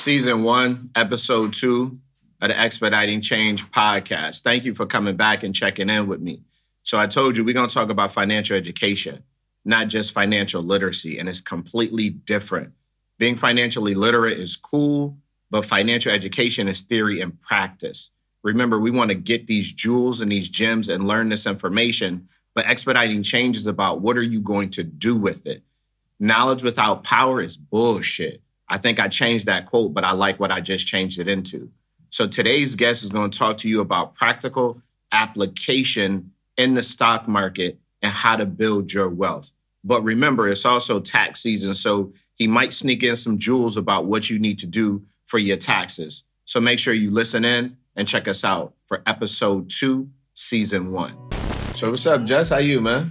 Season 1, Episode 2 of the Expediting Change podcast. Thank you for coming back and checking in with me. So I told you we're going to talk about financial education, not just financial literacy, and it's completely different. Being financially literate is cool, but financial education is theory and practice. Remember, we want to get these jewels and these gems and learn this information, but Expediting Change is about what are you going to do with it? Knowledge without power is bullshit. I think I changed that quote, but I like what I just changed it into. So today's guest is going to talk to you about practical application in the stock market and how to build your wealth. But remember, it's also tax season, so he might sneak in some jewels about what you need to do for your taxes. So make sure you listen in and check us out for Episode 2, Season 1. So what's up, Jess? How you, man?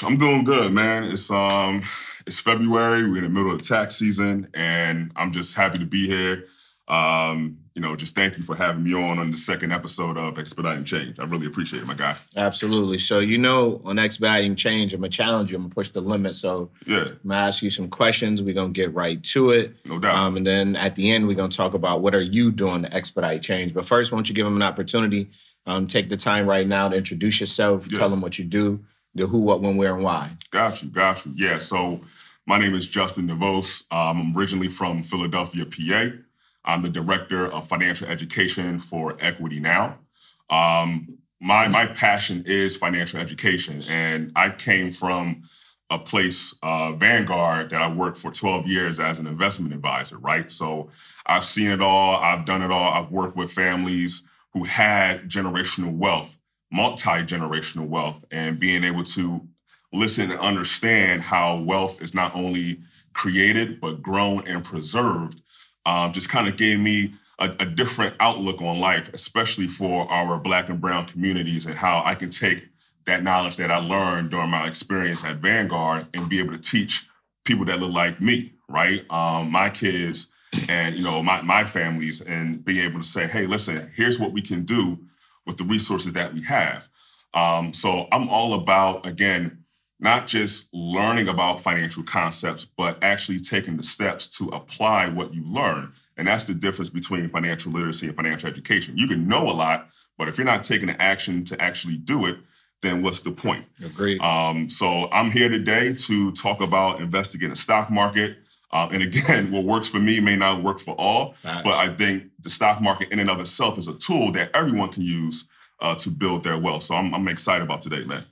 I'm doing good, man. It's February. We're in the middle of the tax season, and I'm just happy to be here. Just thank you for having me on the second episode of Expediting Change. I really appreciate it, my guy. Absolutely. So, on Expediting Change, I'm going to challenge you. I'm going to push the limit. So yeah, I'm going to ask you some questions. We're going to get right to it. No doubt. And then at the end, we're going to talk about what are you doing to expedite change. But first, why don't you give them an opportunity? Take the time right now to introduce yourself. Yeah. Tell them what you do, the who, what, when, where, and why. Got you. Yeah, so my name is Justin DeVose. I'm originally from Philadelphia, PA. I'm the director of financial education for Equity Now. My passion is financial education, and I came from a place, Vanguard, that I worked for 12 years as an investment advisor, right? So I've seen it all. I've done it all. I've worked with families who had generational wealth, multi-generational wealth, and being able to listen and understand how wealth is not only created, but grown and preserved, just kind of gave me a different outlook on life, especially for our Black and Brown communities, and how I can take that knowledge that I learned during my experience at Vanguard and be able to teach people that look like me, right? My kids and, my families, and be able to say, hey, listen, here's what we can do with the resources that we have. So I'm all about, again, not just learning about financial concepts, but actually taking the steps to apply what you learn. And that's the difference between financial literacy and financial education. You can know a lot, but if you're not taking the action to actually do it, then what's the point? Agreed. So I'm here today to talk about investing in the stock market. And again, what works for me may not work for all, but I think the stock market in and of itself is a tool that everyone can use to build their wealth. So I'm excited about today, man.